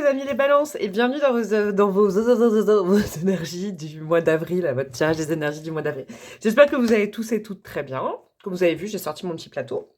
amis les balances et bienvenue dans vos énergies du mois d'avril, à votre tirage des énergies du mois d'avril. J'espère que vous allez tous et toutes très bien. Comme vous avez vu, j'ai sorti mon petit plateau.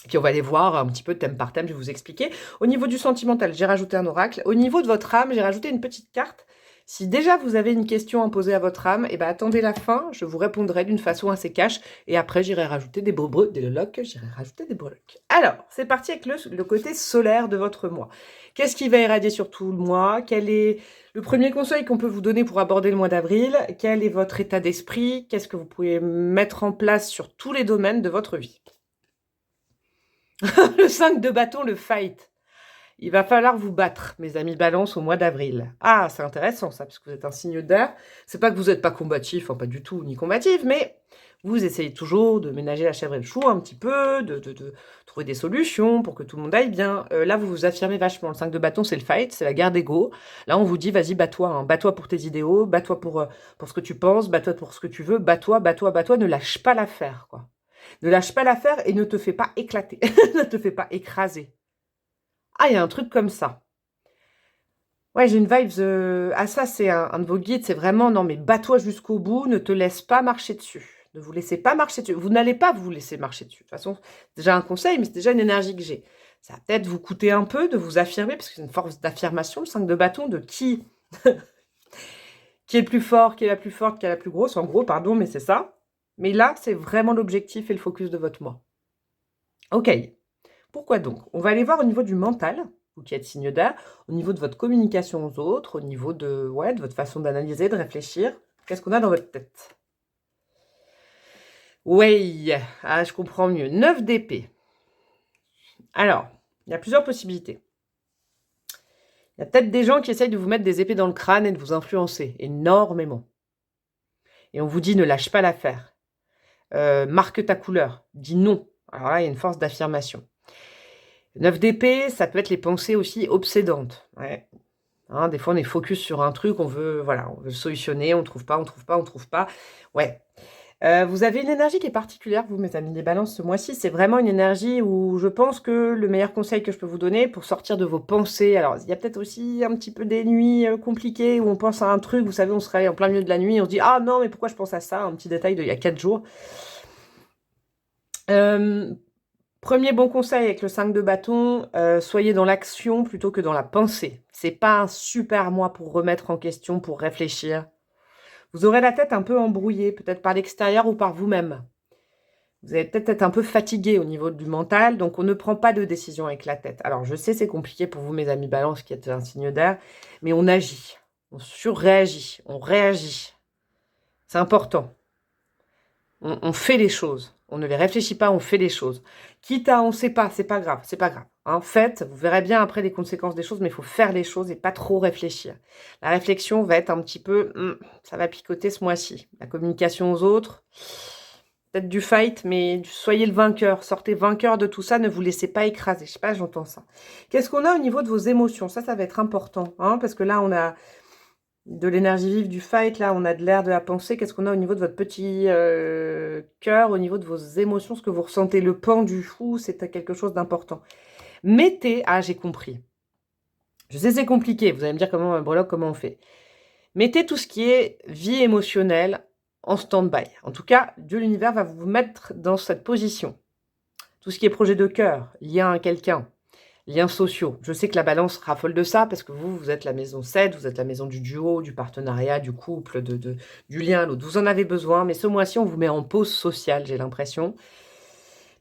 Puis on va aller voir un petit peu thème par thème, je vais vous expliquer. Au niveau du sentimental, j'ai rajouté un oracle. Au niveau de votre âme, j'ai rajouté une petite carte. Si déjà vous avez une question à poser à votre âme, eh ben attendez la fin, je vous répondrai d'une façon assez cash. Et après, j'irai rajouter des breloques, j'irai rajouter des breloques. Alors, c'est parti avec le côté solaire de votre mois. Qu'est-ce qui va irradier sur tout le mois? Quel est le premier conseil qu'on peut vous donner pour aborder le mois d'avril? Quel est votre état d'esprit? Qu'est-ce que vous pouvez mettre en place sur tous les domaines de votre vie? Le 5 de bâton, le fight. Il va falloir vous battre, mes amis balance, au mois d'avril. Ah, c'est intéressant ça, parce que vous êtes un signe d'air. C'est pas que vous n'êtes pas combatif, pas du tout, ni combatif, mais vous essayez toujours de ménager la chèvre et le chou un petit peu, de trouver des solutions pour que tout le monde aille bien. Là, vous vous affirmez vachement. Le 5 de bâton, c'est le fight, c'est la guerre d'ego. Là, on vous dit, vas-y, bats-toi. Hein. Bats-toi pour tes idéaux, bats-toi pour ce que tu penses, bats-toi pour ce que tu veux, bats-toi, bats-toi, bats-toi. Ne lâche pas l'affaire, quoi. Ne lâche pas l'affaire et ne te fais pas éclater. Ne te fais pas écraser. Ah, il y a un truc comme ça. Ouais, j'ai une vibe. Ah, ça, c'est un de vos guides. C'est vraiment, non, mais bats-toi jusqu'au bout. Ne te laisse pas marcher dessus. Ne vous laissez pas marcher dessus. Vous n'allez pas vous laisser marcher dessus. De toute façon, c'est déjà un conseil, mais c'est déjà une énergie que j'ai. Ça va peut-être vous coûter un peu de vous affirmer, parce que c'est une force d'affirmation, le 5 de bâton, de qui qui est le plus fort, qui est la plus forte, qui est la plus grosse. En gros, pardon, mais c'est ça. Mais là, c'est vraiment l'objectif et le focus de votre mois. Ok. Pourquoi donc? On va aller voir au niveau du mental, vous qui êtes signe d'air, au niveau de votre communication aux autres, au niveau de votre façon d'analyser, de réfléchir. Qu'est-ce qu'on a dans votre tête? Oui, ah, je comprends mieux. 9 d'épée. Alors, il y a plusieurs possibilités. Il y a peut-être des gens qui essayent de vous mettre des épées dans le crâne et de vous influencer énormément. Et on vous dit ne lâche pas l'affaire. Marque ta couleur. Dis non. Alors là, il y a une force d'affirmation. 9 d'épée, ça peut être les pensées aussi obsédantes. Ouais. Hein, des fois, on est focus sur un truc, on veut solutionner, on trouve pas. Ouais. Vous avez une énergie qui est particulière, vous, mes amis des balances, ce mois-ci. C'est vraiment une énergie où je pense que le meilleur conseil que je peux vous donner pour sortir de vos pensées. Alors, il y a peut-être aussi un petit peu des nuits compliquées où on pense à un truc, vous savez, on se réveille en plein milieu de la nuit, on se dit « Ah non, mais pourquoi je pense à ça ?» Un petit détail d'il y a 4 jours. Premier bon conseil avec le 5 de bâton, soyez dans l'action plutôt que dans la pensée. C'est pas un super mois pour remettre en question, pour réfléchir. Vous aurez la tête un peu embrouillée, peut-être par l'extérieur ou par vous-même. Vous allez peut-être être un peu fatigué au niveau du mental, donc on ne prend pas de décision avec la tête. Alors je sais, c'est compliqué pour vous, mes amis balance, qui êtes un signe d'air, mais on agit, on surréagit, on réagit. C'est important. On fait les choses. On ne les réfléchit pas, on fait les choses. Quitte à on ne sait pas, c'est pas grave, c'est pas grave. Hein, faites, vous verrez bien après les conséquences des choses, mais il faut faire les choses et pas trop réfléchir. La réflexion va être un petit peu, ça va picoter ce mois-ci. La communication aux autres, peut-être du fight, mais soyez le vainqueur. Sortez vainqueur de tout ça, ne vous laissez pas écraser. Je sais pas, j'entends ça. Qu'est-ce qu'on a au niveau de vos émotions? Ça va être important, hein, parce que là, on a de l'énergie vive du fight, là, on a de l'air de la pensée. Qu'est-ce qu'on a au niveau de votre petit cœur, au niveau de vos émotions, ce que vous ressentez, le pan du fou, c'est quelque chose d'important. Mettez, ah, j'ai compris. Je sais, c'est compliqué, vous allez me dire comment, breloque, comment on fait. Mettez tout ce qui est vie émotionnelle en stand-by. En tout cas, Dieu l'univers va vous mettre dans cette position. Tout ce qui est projet de cœur, lien à quelqu'un, liens sociaux. Je sais que la balance raffole de ça parce que vous êtes la maison 7, vous êtes la maison du duo, du partenariat, du couple, du lien à l'autre. Vous en avez besoin, mais ce mois-ci, on vous met en pause sociale, j'ai l'impression.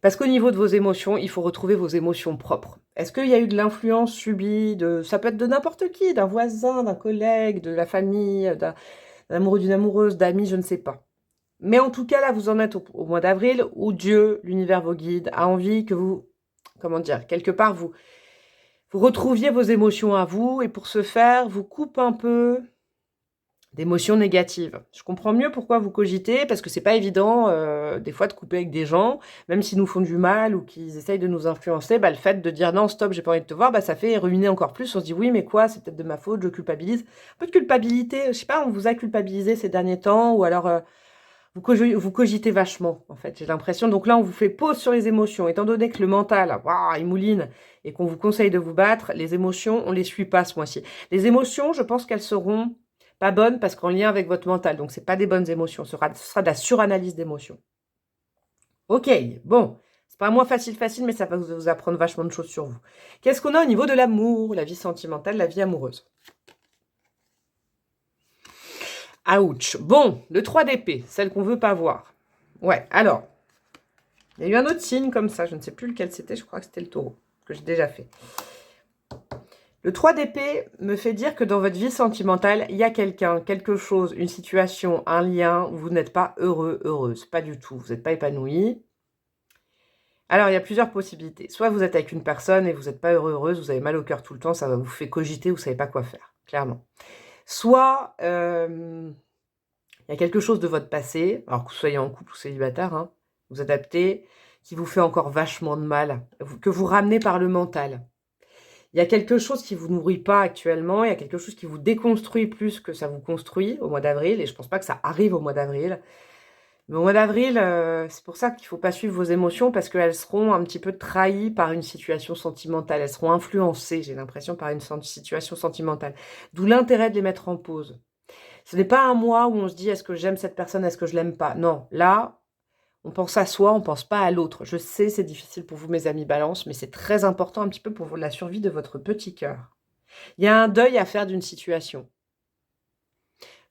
Parce qu'au niveau de vos émotions, il faut retrouver vos émotions propres. Est-ce qu'il y a eu de l'influence subie ça peut être de n'importe qui, d'un voisin, d'un collègue, de la famille, d'un amoureux, d'une amoureuse, d'amis, je ne sais pas. Mais en tout cas, là, vous en êtes au mois d'avril où Dieu, l'univers, vos guides, a envie que vous, comment dire, quelque part, vous retrouviez vos émotions à vous, et pour ce faire, vous coupe un peu d'émotions négatives. Je comprends mieux pourquoi vous cogitez, parce que c'est pas évident, des fois, de couper avec des gens, même s'ils nous font du mal ou qu'ils essayent de nous influencer, le fait de dire non, stop, j'ai pas envie de te voir, ça fait ruiner encore plus. On se dit oui, mais quoi, c'est peut-être de ma faute, je culpabilise. Un peu de culpabilité, je sais pas, on vous a culpabilisé ces derniers temps, ou alors Vous cogitez vachement, en fait, j'ai l'impression. Donc là, on vous fait pause sur les émotions. Étant donné que le mental, waouh, il mouline, et qu'on vous conseille de vous battre, les émotions, on les suit pas ce mois-ci. Les émotions, je pense qu'elles seront pas bonnes parce qu'en lien avec votre mental. Donc, c'est pas des bonnes émotions. Ce sera de la suranalyse d'émotions. Ok, bon. C'est pas un mois facile, mais ça va vous apprendre vachement de choses sur vous. Qu'est-ce qu'on a au niveau de l'amour, la vie sentimentale, la vie amoureuse? Ouch. Bon, le 3 d'épée, celle qu'on veut pas voir. Ouais, alors, il y a eu un autre signe comme ça, je ne sais plus lequel c'était, je crois que c'était le taureau, que j'ai déjà fait. Le 3 d'épée me fait dire que dans votre vie sentimentale, il y a quelqu'un, quelque chose, une situation, un lien, où vous n'êtes pas heureux, heureuse, pas du tout, vous n'êtes pas épanoui. Alors, il y a plusieurs possibilités. Soit vous êtes avec une personne et vous n'êtes pas heureux, heureuse, vous avez mal au cœur tout le temps, ça va vous faire cogiter, vous ne savez pas quoi faire, clairement. Soit, il y a quelque chose de votre passé, alors que vous soyez en couple ou célibataire, hein, vous adaptez, qui vous fait encore vachement de mal, que vous ramenez par le mental. Il y a quelque chose qui vous nourrit pas actuellement, il y a quelque chose qui vous déconstruit plus que ça vous construit au mois d'avril, et je pense pas que ça arrive au mois d'avril. Mais au mois d'avril, c'est pour ça qu'il faut pas suivre vos émotions, parce qu'elles seront un petit peu trahies par une situation sentimentale, elles seront influencées, j'ai l'impression, par une situation sentimentale. D'où l'intérêt de les mettre en pause. Ce n'est pas un mois où on se dit: «Est-ce que j'aime cette personne? Est-ce que je l'aime pas?» Non, là, on pense à soi, on pense pas à l'autre. Je sais, c'est difficile pour vous, mes amis Balance, mais c'est très important un petit peu pour la survie de votre petit cœur. Il y a un deuil à faire d'une situation.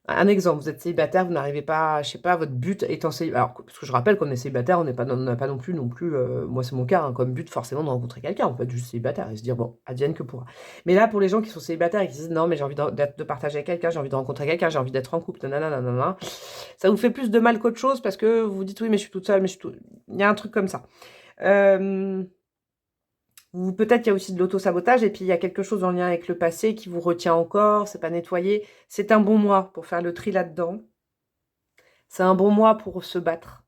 Un exemple, vous êtes célibataire, vous n'arrivez pas, je sais pas, votre but étant célibataire. Alors, parce que je rappelle qu'on est célibataire, on n'a pas non plus, moi c'est mon cas, hein, comme but forcément de rencontrer quelqu'un, on peut être juste célibataire et se dire, bon, advienne que pourra. Mais là, pour les gens qui sont célibataires et qui se disent, non, mais j'ai envie de partager avec quelqu'un, j'ai envie de rencontrer quelqu'un, j'ai envie d'être en couple, nanana, nanana, ça vous fait plus de mal qu'autre chose parce que vous vous dites, oui, mais je suis toute seule, mais il y a un truc comme ça. Peut-être il y a aussi de l'auto-sabotage et puis il y a quelque chose en lien avec le passé qui vous retient encore, c'est pas nettoyé. C'est un bon mois pour faire le tri là-dedans. C'est un bon mois pour se battre.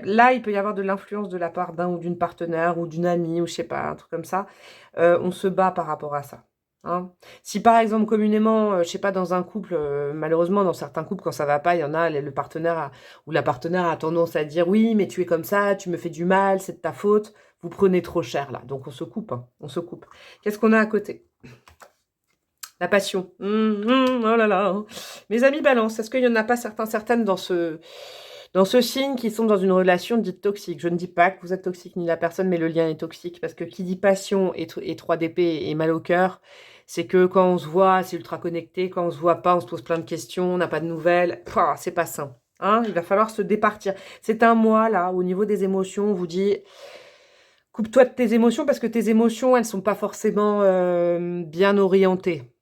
Là, il peut y avoir de l'influence de la part d'un ou d'une partenaire ou d'une amie ou je sais pas, un truc comme ça. On se bat par rapport à ça. Hein. Si par exemple communément, je sais pas, dans un couple, malheureusement dans certains couples quand ça va pas, il y en a le partenaire ou la partenaire a tendance à dire: «Oui, mais tu es comme ça, tu me fais du mal, c'est de ta faute, vous prenez trop cher là». Donc on se coupe, hein, on se coupe. Qu'est-ce qu'on a à côté? La passion. Oh là là. Mes amis Balance, est-ce qu'il y en a pas certaines dans ce signe qui sont dans une relation dite toxique? Je ne dis pas que vous êtes toxique ni la personne, mais le lien est toxique. Parce que qui dit passion et 3 d'épée et mal au cœur, c'est que quand on se voit, c'est ultra connecté. Quand on se voit pas, on se pose plein de questions, on n'a pas de nouvelles. Pouah, c'est pas sain. Hein, il va falloir se départir. C'est un mois, là, au niveau des émotions, on vous dit... Coupe-toi de tes émotions parce que tes émotions, elles sont pas forcément bien orientées.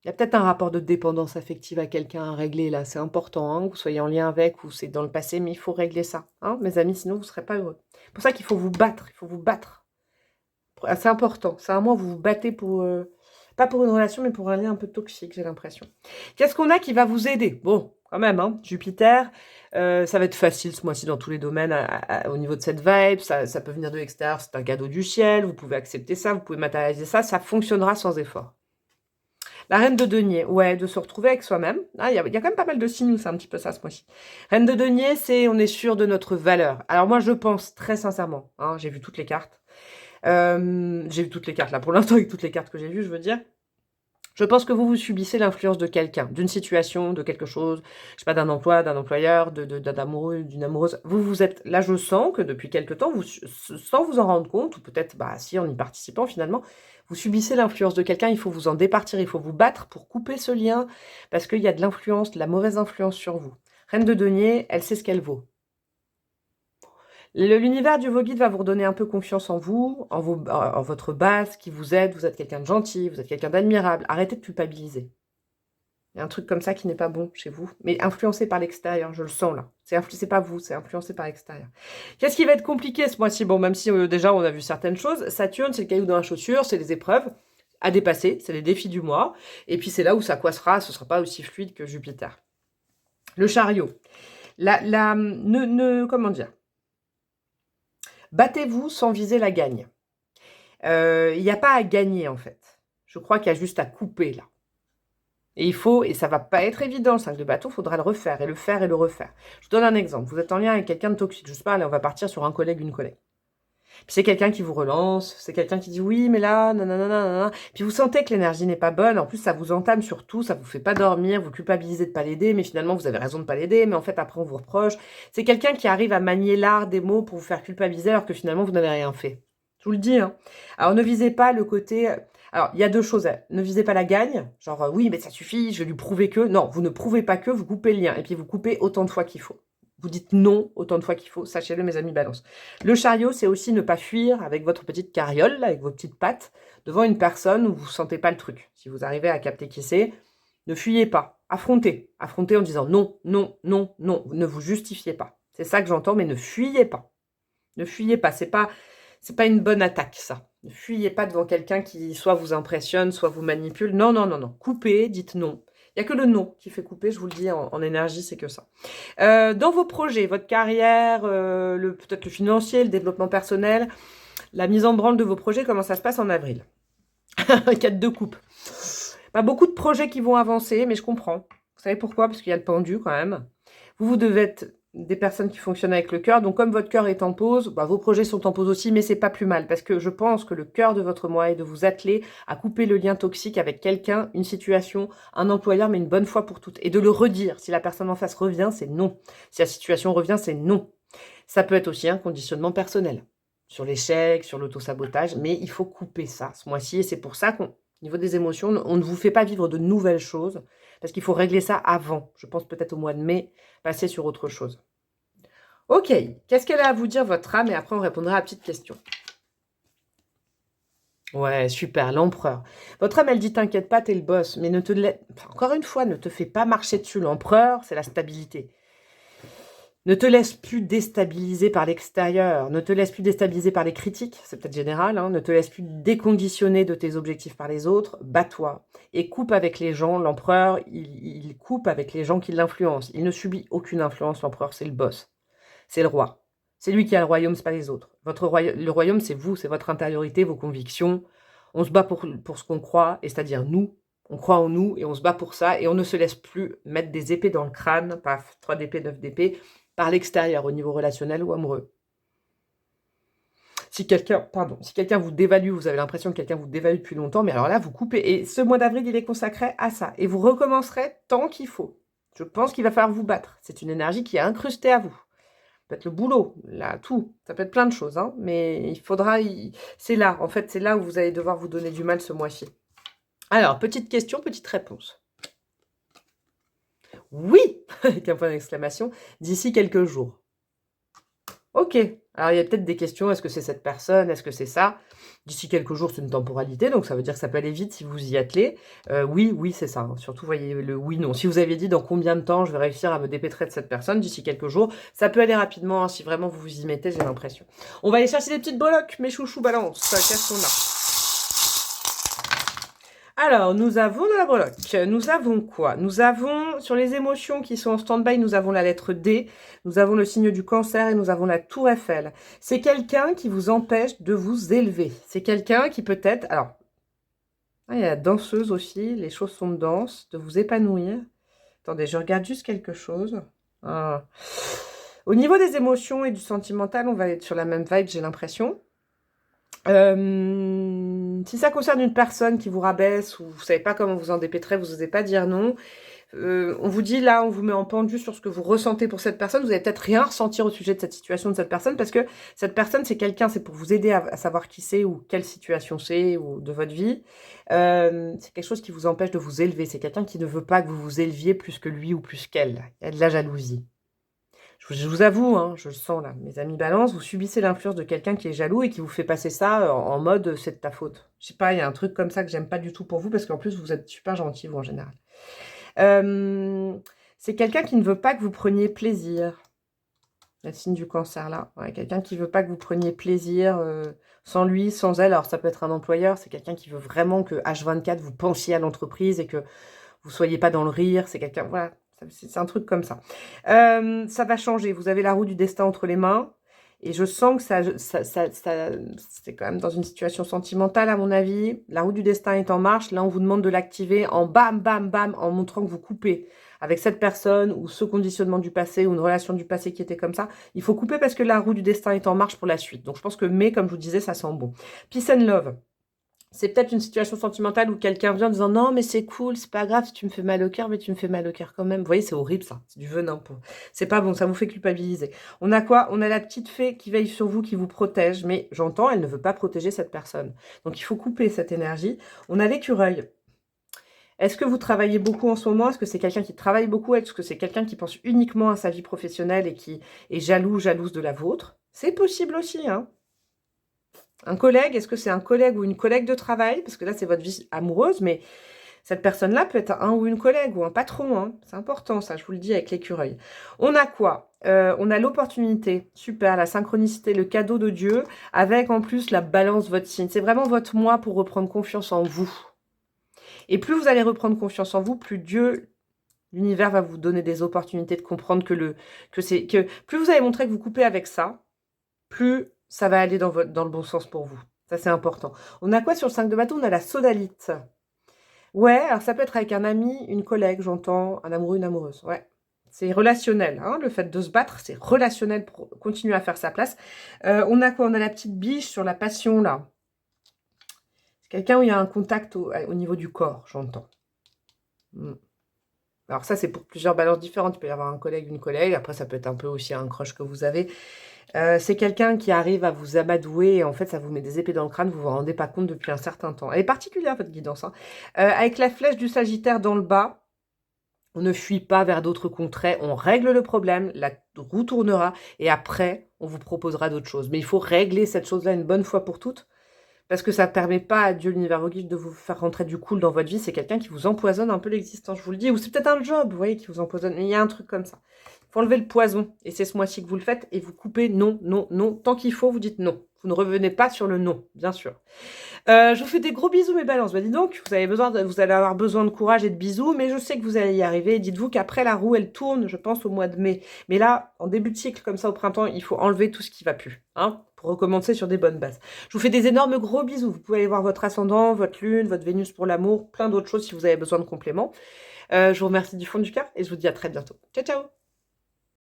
Il y a peut-être un rapport de dépendance affective à quelqu'un à régler là, c'est important, hein, que vous soyez en lien avec ou c'est dans le passé, mais il faut régler ça, hein, mes amis, sinon vous ne serez pas heureux. C'est pour ça qu'il faut vous battre, il faut vous battre. C'est important, c'est un mois où vous vous battez pour, pas pour une relation, mais pour un lien un peu toxique, j'ai l'impression. Qu'est-ce qu'on a qui va vous aider? Bon, quand même, hein, Jupiter, ça va être facile ce mois-ci dans tous les domaines au niveau de cette vibe, ça peut venir de l'extérieur, c'est un cadeau du ciel, vous pouvez accepter ça, vous pouvez matérialiser ça fonctionnera sans effort. La reine de denier, ouais, de se retrouver avec soi-même. Ah, il y a quand même pas mal de signes où c'est un petit peu ça ce mois-ci. Reine de denier, c'est on est sûr de notre valeur. Alors moi, je pense très sincèrement, hein, j'ai vu toutes les cartes. J'ai vu toutes les cartes là, pour l'instant avec toutes les cartes que j'ai vues, je veux dire. Je pense que vous subissez l'influence de quelqu'un, d'une situation, de quelque chose, je sais pas, d'un emploi, d'un employeur, d'un amoureux, d'une amoureuse. Vous êtes, là je sens que depuis quelque temps, sans vous en rendre compte, ou peut-être, bah si, en y participant finalement, vous subissez l'influence de quelqu'un, il faut vous en départir, il faut vous battre pour couper ce lien, parce qu'il y a de l'influence, de la mauvaise influence sur vous. Reine de denier, elle sait ce qu'elle vaut. L'univers du vos guides va vous redonner un peu confiance en vous, en votre base, qui vous aide, vous êtes quelqu'un de gentil, vous êtes quelqu'un d'admirable. Arrêtez de culpabiliser. Il y a un truc comme ça qui n'est pas bon chez vous, mais influencé par l'extérieur, je le sens là. C'est pas vous, c'est influencé par l'extérieur. Qu'est-ce qui va être compliqué ce mois-ci? Bon, même si déjà on a vu certaines choses, Saturne, c'est le caillou dans la chaussure, c'est les épreuves à dépasser, c'est les défis du mois, et puis c'est là où ça coincera, ce ne sera pas aussi fluide que Jupiter. Le chariot. Comment dire? Battez-vous sans viser la gagne. Il n'y a pas à gagner, en fait. Je crois qu'il y a juste à couper, là. Et et ça va pas être évident, le 5 de bâton, il faudra le refaire, et le faire, et le refaire. Je vous donne un exemple. Vous êtes en lien avec quelqu'un de toxique. Je sais pas, allez, on va partir sur un collègue, une collègue. Puis c'est quelqu'un qui vous relance, c'est quelqu'un qui dit oui, mais là, nanana, nanana. Puis vous sentez que l'énergie n'est pas bonne, en plus ça vous entame surtout, ça vous fait pas dormir, vous culpabilisez de pas l'aider, mais finalement vous avez raison de pas l'aider, mais en fait après on vous reproche. C'est quelqu'un qui arrive à manier l'art des mots pour vous faire culpabiliser alors que finalement vous n'avez rien fait. Je vous le dis, hein. Alors ne visez pas le côté... Alors, il y a deux choses. Ne visez pas la gagne, genre oui, mais ça suffit, je vais lui prouver que... Non, vous ne prouvez pas que, vous coupez le lien, et puis vous coupez autant de fois qu'il faut. Vous dites non autant de fois qu'il faut, sachez-le mes amis balance. Le chariot, c'est aussi ne pas fuir avec votre petite carriole, là, avec vos petites pattes, devant une personne où vous ne sentez pas le truc. Si vous arrivez à capter qui c'est, ne fuyez pas, affrontez. Affrontez en disant non, non, non, non, ne vous justifiez pas. C'est ça que j'entends, mais ne fuyez pas. Ne fuyez pas, c'est pas une bonne attaque, ça. Ne fuyez pas devant quelqu'un qui soit vous impressionne, soit vous manipule. Non, non, non, non. Coupez, dites non. Il n'y a que le non qui fait couper, je vous le dis, en énergie, c'est que ça. Dans vos projets, votre carrière, peut-être le financier, le développement personnel, la mise en branle de vos projets, comment ça se passe en avril? 4 de coupe. Pas beaucoup de projets qui vont avancer, mais je comprends. Vous savez pourquoi? Parce qu'il y a le pendu quand même. Vous devez être des personnes qui fonctionnent avec le cœur. Donc, comme votre cœur est en pause, vos projets sont en pause aussi, mais c'est pas plus mal. Parce que je pense que le cœur de votre mois est de vous atteler à couper le lien toxique avec quelqu'un, une situation, un employeur, mais une bonne fois pour toutes. Et de le redire. Si la personne en face revient, c'est non. Si la situation revient, c'est non. Ça peut être aussi un conditionnement personnel. Sur l'échec, sur l'autosabotage. Mais il faut couper ça ce mois-ci. Et c'est pour ça qu'au niveau des émotions, on ne vous fait pas vivre de nouvelles choses. Parce qu'il faut régler ça avant. Je pense peut-être au mois de mai, passer sur autre chose. Ok, qu'est-ce qu'elle a à vous dire, votre âme? Et après, on répondra à la petite question. Ouais, super, l'empereur. Votre âme, elle dit, t'inquiète pas, t'es le boss. Mais encore une fois, ne te fais pas marcher dessus. L'empereur, c'est la stabilité. Ne te laisse plus déstabiliser par l'extérieur. Ne te laisse plus déstabiliser par les critiques. C'est peut-être général, hein. Ne te laisse plus déconditionner de tes objectifs par les autres. Bats-toi. Et coupe avec les gens. L'empereur, il coupe avec les gens qui l'influencent. Il ne subit aucune influence, l'empereur, c'est le boss. C'est le roi. C'est lui qui a le royaume, c'est pas les autres. Le royaume, c'est vous, c'est votre intériorité, vos convictions. On se bat pour ce qu'on croit, et c'est-à-dire nous. On croit en nous, et on se bat pour ça, et on ne se laisse plus mettre des épées dans le crâne, paf, 3 d'épée, 9 d'épée, par l'extérieur, au niveau relationnel ou amoureux. Si quelqu'un vous dévalue, vous avez l'impression que quelqu'un vous dévalue depuis longtemps, mais alors là, vous coupez. Et ce mois d'avril, il est consacré à ça. Et vous recommencerez tant qu'il faut. Je pense qu'il va falloir vous battre. C'est une énergie qui est incrustée à vous. Ça peut être le boulot, là, tout. Ça peut être plein de choses, hein, mais il faudra... C'est là, en fait, c'est là où vous allez devoir vous donner du mal ce mois-ci. Alors, petite question, petite réponse. Oui, avec un point d'exclamation, d'ici quelques jours. Ok, alors il y a peut-être des questions, est-ce que c'est cette personne, est-ce que c'est ça? D'ici quelques jours, c'est une temporalité, donc ça veut dire que ça peut aller vite si vous y attelez. Oui, c'est ça, hein. Surtout, voyez le oui, non. Si vous avez dit dans combien de temps je vais réussir à me dépêtrer de cette personne, d'ici quelques jours, ça peut aller rapidement, hein, si vraiment vous vous y mettez, j'ai l'impression. On va aller chercher des petites breloques, mes chouchous balance. Qu'est-ce qu'on a? Alors, nous avons de la breloque. Nous avons quoi? Nous avons, sur les émotions qui sont en stand-by, nous avons la lettre D, nous avons le signe du cancer et nous avons la tour Eiffel. C'est quelqu'un qui vous empêche de vous élever. C'est quelqu'un qui peut-être... Alors, il y a la danseuse aussi, les choses sont de danse, de vous épanouir. Attendez, je regarde juste quelque chose. Ah. Au niveau des émotions et du sentimental, on va être sur la même vibe, j'ai l'impression. Si ça concerne une personne qui vous rabaisse ou vous savez pas comment vous en dépêtrer, vous n'osez pas dire non, on vous dit là, on vous met en pendu sur ce que vous ressentez pour cette personne, vous n'allez peut-être rien ressentir au sujet de cette situation de cette personne parce que cette personne c'est quelqu'un, c'est pour vous aider à savoir qui c'est ou quelle situation c'est ou de votre vie. C'est quelque chose qui vous empêche de vous élever, c'est quelqu'un qui ne veut pas que vous vous éleviez plus que lui ou plus qu'elle. Il y a de la jalousie. Je vous avoue, hein, je le sens là, mes amis balance, vous subissez l'influence de quelqu'un qui est jaloux et qui vous fait passer ça en mode c'est de ta faute. Je sais pas, il y a un truc comme ça que j'aime pas du tout pour vous parce qu'en plus vous êtes super gentil vous en général. C'est quelqu'un qui ne veut pas que vous preniez plaisir. Le signe du cancer là. Ouais, quelqu'un qui veut pas que vous preniez plaisir sans lui, sans elle. Alors ça peut être un employeur, c'est quelqu'un qui veut vraiment que H24 vous pensiez à l'entreprise et que vous soyez pas dans le rire. C'est quelqu'un, voilà. C'est un truc comme ça. Ça va changer. Vous avez la roue du destin entre les mains. Et je sens que c'est quand même dans une situation sentimentale, à mon avis. La roue du destin est en marche. Là, on vous demande de l'activer en bam, bam, bam, en montrant que vous coupez avec cette personne ou ce conditionnement du passé ou une relation du passé qui était comme ça. Il faut couper parce que la roue du destin est en marche pour la suite. Donc, je pense que mai, comme je vous disais, ça sent bon. Peace and love. C'est peut-être une situation sentimentale où quelqu'un vient en disant non mais c'est cool, c'est pas grave si tu me fais mal au cœur, mais tu me fais mal au cœur quand même. Vous voyez, c'est horrible ça, c'est du venin. C'est pas bon, ça vous fait culpabiliser. On a quoi? On a la petite fée qui veille sur vous, qui vous protège, mais j'entends, elle ne veut pas protéger cette personne. Donc il faut couper cette énergie. On a l'écureuil. Est-ce que vous travaillez beaucoup en ce moment? Est-ce que c'est quelqu'un qui travaille beaucoup? Est-ce que c'est quelqu'un qui pense uniquement à sa vie professionnelle et qui est jalouse de la vôtre? C'est possible aussi, hein. Un collègue, est-ce que c'est un collègue ou une collègue de travail? Parce que là, c'est votre vie amoureuse, mais cette personne-là peut être un ou une collègue ou un patron. Hein. C'est important, ça, je vous le dis avec l'écureuil. On a quoi? On a l'opportunité, super, la synchronicité, le cadeau de Dieu, avec en plus la balance, votre signe. C'est vraiment votre moi pour reprendre confiance en vous. Et plus vous allez reprendre confiance en vous, plus Dieu, l'univers va vous donner des opportunités de comprendre que plus vous allez montrer que vous coupez avec ça, plus ça va aller dans le bon sens pour vous. Ça, c'est important. On a quoi sur le 5 de bâton? On a la sodalite. Ouais, alors ça peut être avec un ami, une collègue, j'entends, un amoureux, une amoureuse. Ouais, c'est relationnel. Hein, le fait de se battre, c'est relationnel pour continuer à faire sa place. On a quoi? On a la petite biche sur la passion, là. C'est quelqu'un où il y a un contact au niveau du corps, j'entends. Alors ça, c'est pour plusieurs balances différentes. Il peut y avoir un collègue, une collègue. Après, ça peut être un peu aussi un crush que vous avez. C'est quelqu'un qui arrive à vous amadouer. Et en fait, ça vous met des épées dans le crâne. Vous vous rendez pas compte depuis un certain temps. Elle est particulière, votre guidance. Hein. Avec la flèche du Sagittaire dans le bas, on ne fuit pas vers d'autres contrées. On règle le problème. La roue tournera. Et après, on vous proposera d'autres choses. Mais il faut régler cette chose-là une bonne fois pour toutes. Parce que ça ne permet pas à Dieu, l'univers au guide, de vous faire rentrer du cool dans votre vie. C'est quelqu'un qui vous empoisonne un peu l'existence, je vous le dis. Ou c'est peut-être un job, vous voyez, qui vous empoisonne. Mais il y a un truc comme ça. Il faut enlever le poison. Et c'est ce mois-ci que vous le faites. Et vous coupez non, non, non. Tant qu'il faut, vous dites non. Vous ne revenez pas sur le non, bien sûr. Je vous fais des gros bisous, mes balances. Bah, dis donc, vous allez avoir besoin de courage et de bisous. Mais je sais que vous allez y arriver. Dites-vous qu'après, la roue, elle tourne, je pense, au mois de mai. Mais là, en début de cycle, comme ça, au printemps, il faut enlever tout ce qui va plus. Hein, pour recommencer sur des bonnes bases. Je vous fais des énormes gros bisous. Vous pouvez aller voir votre ascendant, votre lune, votre Vénus pour l'amour, plein d'autres choses si vous avez besoin de compléments. Je vous remercie du fond du cœur et je vous dis à très bientôt. Ciao, ciao!